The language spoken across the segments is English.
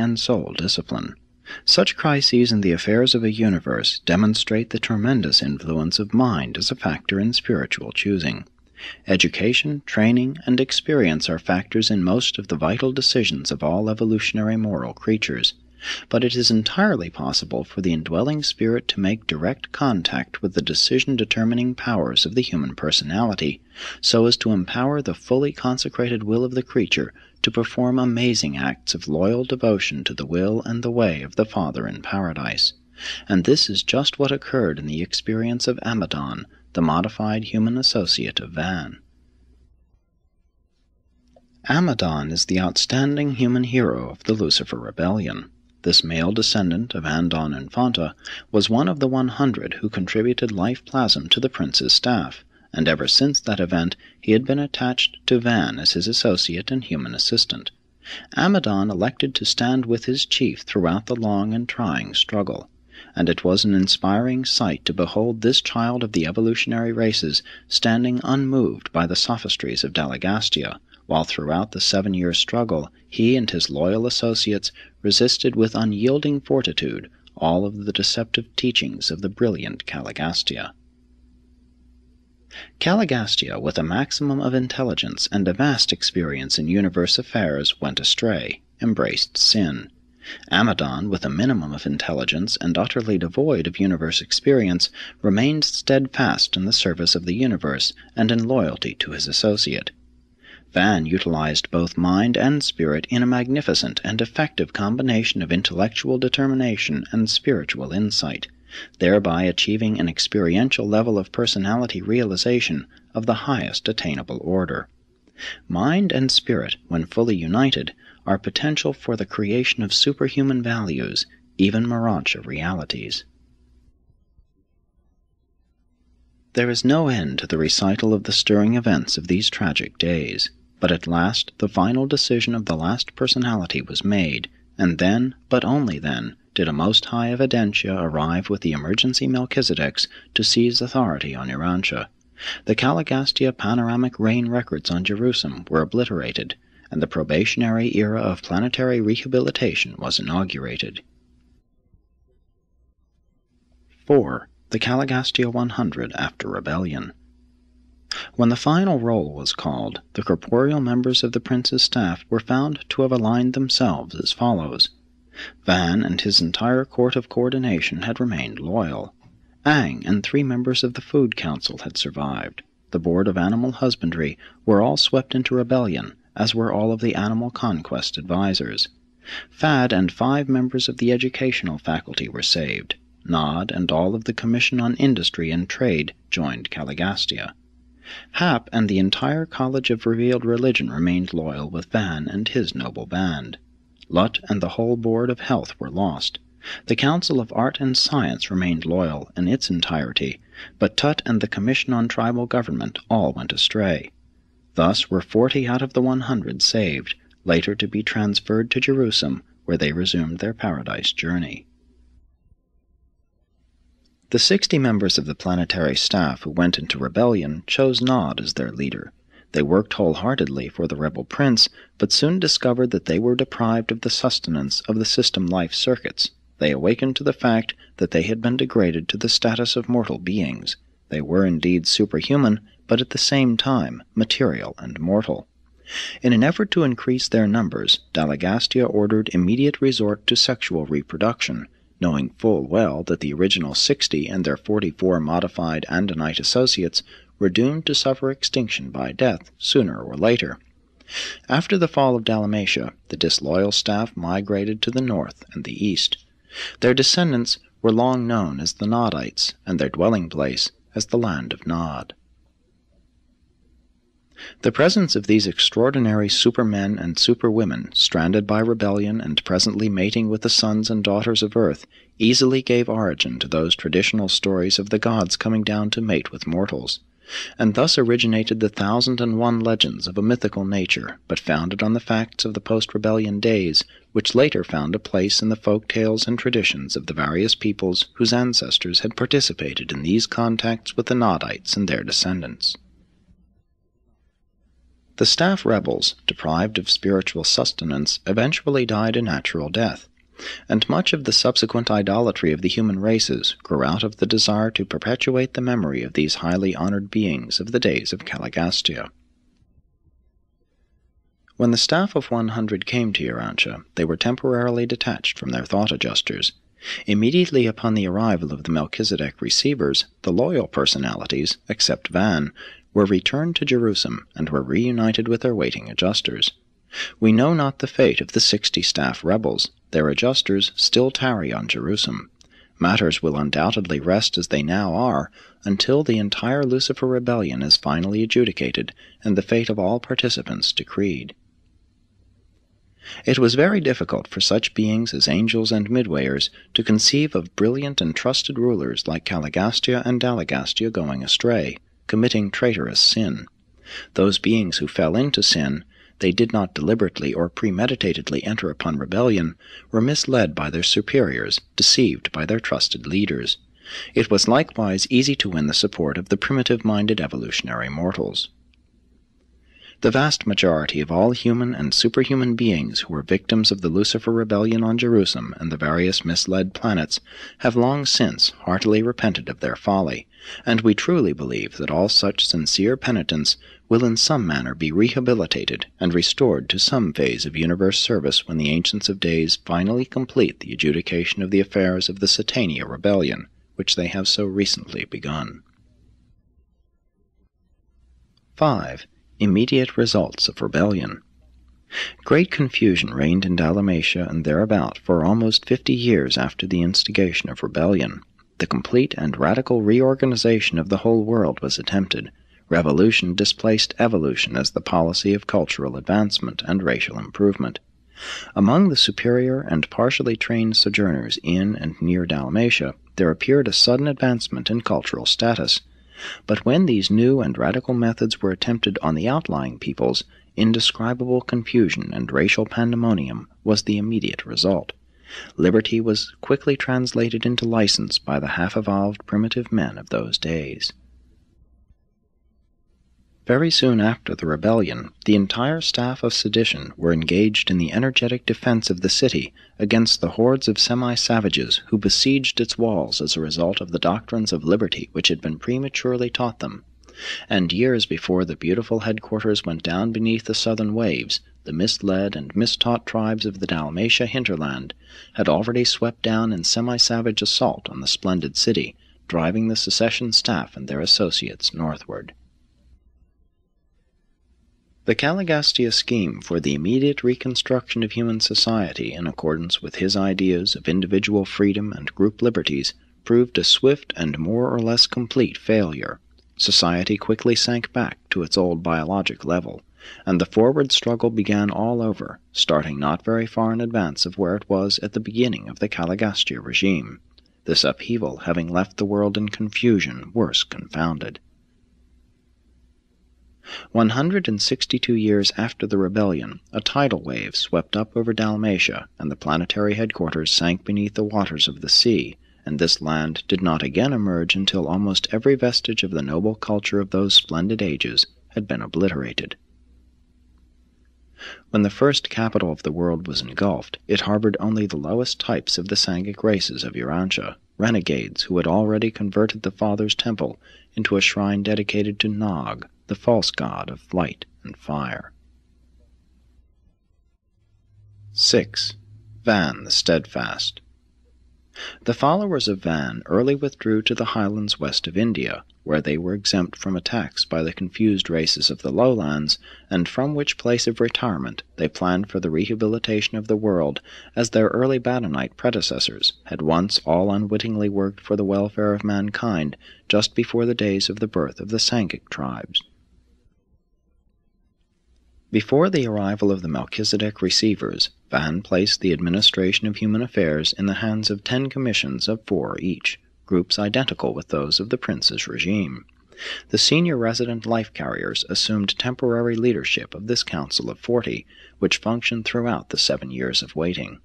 and soul discipline. Such crises in the affairs of a universe demonstrate the tremendous influence of mind as a factor in spiritual choosing. Education, training, and experience are factors in most of the vital decisions of all evolutionary moral creatures, but it is entirely possible for the indwelling spirit to make direct contact with the decision-determining powers of the human personality, so as to empower the fully consecrated will of the creature to perform amazing acts of loyal devotion to the will and the way of the Father in Paradise. And this is just what occurred in the experience of Amadon, the modified human associate of Van. Amadon is the outstanding human hero of the Lucifer Rebellion. This male descendant of Andon Infanta was one of the 100 who contributed life plasm to the prince's staff, and ever since that event he had been attached to Van as his associate and human assistant. Amadon elected to stand with his chief throughout the long and trying struggle, and it was an inspiring sight to behold this child of the evolutionary races standing unmoved by the sophistries of Dalagastia, while throughout the 7-year struggle he and his loyal associates resisted with unyielding fortitude all of the deceptive teachings of the brilliant Caligastia. Caligastia, with a maximum of intelligence and a vast experience in universe affairs, went astray, embraced sin. Amadon, with a minimum of intelligence and utterly devoid of universe experience, remained steadfast in the service of the universe and in loyalty to his associate. Van utilized both mind and spirit in a magnificent and effective combination of intellectual determination and spiritual insight, thereby achieving an experiential level of personality realization of the highest attainable order. Mind and spirit, when fully united, are potential for the creation of superhuman values, even Urantia realities. There is no end to the recital of the stirring events of these tragic days, but at last the final decision of the last personality was made, and then, but only then, did a Most High Evidentia arrive with the emergency Melchizedeks to seize authority on Urantia. The Caligastia panoramic reign records on Jerusalem were obliterated, and the probationary era of planetary rehabilitation was inaugurated. 4. The Caligastia 100 after rebellion. When the final roll was called, the corporeal members of the prince's staff were found to have aligned themselves as follows. Van and his entire court of coordination had remained loyal. Ang and 3 members of the Food Council had survived. The Board of Animal Husbandry were all swept into rebellion, as were all of the Animal Conquest advisors. Fad and 5 members of the educational faculty were saved. Nod and all of the Commission on Industry and Trade joined Caligastia. Hap and the entire College of Revealed Religion remained loyal with Van and his noble band. Lut and the whole Board of Health were lost. The Council of Art and Science remained loyal in its entirety, but Tut and the Commission on Tribal Government all went astray. Thus were 40 out of the 100 saved, later to be transferred to Jerusalem, where they resumed their paradise journey. The 60 members of the planetary staff who went into rebellion chose Nod as their leader. They worked wholeheartedly for the rebel prince, but soon discovered that they were deprived of the sustenance of the system life circuits. They awakened to the fact that they had been degraded to the status of mortal beings. They were indeed superhuman, but at the same time material and mortal. In an effort to increase their numbers, Dalagastia ordered immediate resort to sexual reproduction, knowing full well that the original 60 and their 44 modified Andonite associates were doomed to suffer extinction by death sooner or later. After the fall of Dalmatia, the disloyal staff migrated to the north and the east. Their descendants were long known as the Nodites, and their dwelling place as the land of Nod. The presence of these extraordinary supermen and superwomen, stranded by rebellion and presently mating with the sons and daughters of Earth, easily gave origin to those traditional stories of the gods coming down to mate with mortals, and thus originated the 1001 legends of a mythical nature, but founded on the facts of the post-rebellion days, which later found a place in the folk tales and traditions of the various peoples whose ancestors had participated in these contacts with the Nodites and their descendants. The staff rebels, deprived of spiritual sustenance, eventually died a natural death, and much of the subsequent idolatry of the human races grew out of the desire to perpetuate the memory of these highly honored beings of the days of Caligastia. When the staff of 100 came to Urantia, they were temporarily detached from their thought adjusters. Immediately upon the arrival of the Melchizedek receivers, the loyal personalities, except Van, were returned to Jerusalem and were reunited with their waiting adjusters. We know not the fate of the 60 staff rebels. Their adjusters still tarry on Jerusalem. Matters will undoubtedly rest as they now are, until the entire Lucifer rebellion is finally adjudicated and the fate of all participants decreed. It was very difficult for such beings as angels and midwayers to conceive of brilliant and trusted rulers like Caligastia and Dalagastia going astray, committing traitorous sin. Those beings who fell into sin, they did not deliberately or premeditatedly enter upon rebellion, were misled by their superiors, deceived by their trusted leaders. It was likewise easy to win the support of the primitive-minded evolutionary mortals. The vast majority of all human and superhuman beings who were victims of the Lucifer rebellion on Jerusalem and the various misled planets have long since heartily repented of their folly, and we truly believe that all such sincere penitents will in some manner be rehabilitated and restored to some phase of universe service when the Ancients of Days finally complete the adjudication of the affairs of the Satania rebellion, which they have so recently begun. 5. Immediate results of rebellion. Great confusion reigned in Dalmatia and thereabout for almost 50 years after the instigation of rebellion. The complete and radical reorganization of the whole world was attempted. Revolution displaced evolution as the policy of cultural advancement and racial improvement. Among the superior and partially trained sojourners in and near Dalmatia, there appeared a sudden advancement in cultural status. But when these new and radical methods were attempted on the outlying peoples, indescribable confusion and racial pandemonium was the immediate result. Liberty was quickly translated into license by the half-evolved primitive men of those days. Very soon after the rebellion, the entire staff of sedition were engaged in the energetic defense of the city against the hordes of semi-savages who besieged its walls as a result of the doctrines of liberty which had been prematurely taught them. And years before the beautiful headquarters went down beneath the southern waves, the misled and mistaught tribes of the Dalmatia hinterland had already swept down in semi-savage assault on the splendid city, driving the secession staff and their associates northward. The Caligastia scheme for the immediate reconstruction of human society in accordance with his ideas of individual freedom and group liberties proved a swift and more or less complete failure. Society quickly sank back to its old biologic level, and the forward struggle began all over, starting not very far in advance of where it was at the beginning of the Caligastia regime, this upheaval having left the world in confusion worse confounded. 162 years after the rebellion, a tidal wave swept up over Dalmatia, and the planetary headquarters sank beneath the waters of the sea, and this land did not again emerge until almost every vestige of the noble culture of those splendid ages had been obliterated. When the first capital of the world was engulfed, it harbored only the lowest types of the Sangic races of Urantia, renegades who had already converted the Father's Temple into a shrine dedicated to Nog, the false god of light and fire. 6. Van the Steadfast. The followers of Van early withdrew to the highlands west of India, where they were exempt from attacks by the confused races of the lowlands, and from which place of retirement they planned for the rehabilitation of the world, as their early Badonite predecessors had once all unwittingly worked for the welfare of mankind just before the days of the birth of the Sangic tribes. Before the arrival of the Melchizedek receivers, Van placed the administration of human affairs in the hands of 10 commissions of 4 each, groups identical with those of the prince's regime. The senior resident life carriers assumed temporary leadership of this council of 40, which functioned throughout the 7 years of waiting.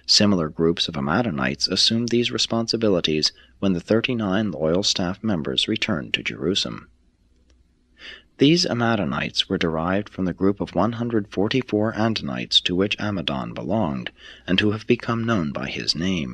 Similar groups of Amadonites assumed these responsibilities when the 39 loyal staff members returned to Jerusalem. These Amadonites were derived from the group of 144 Andonites to which Amadon belonged, and who have become known by his name.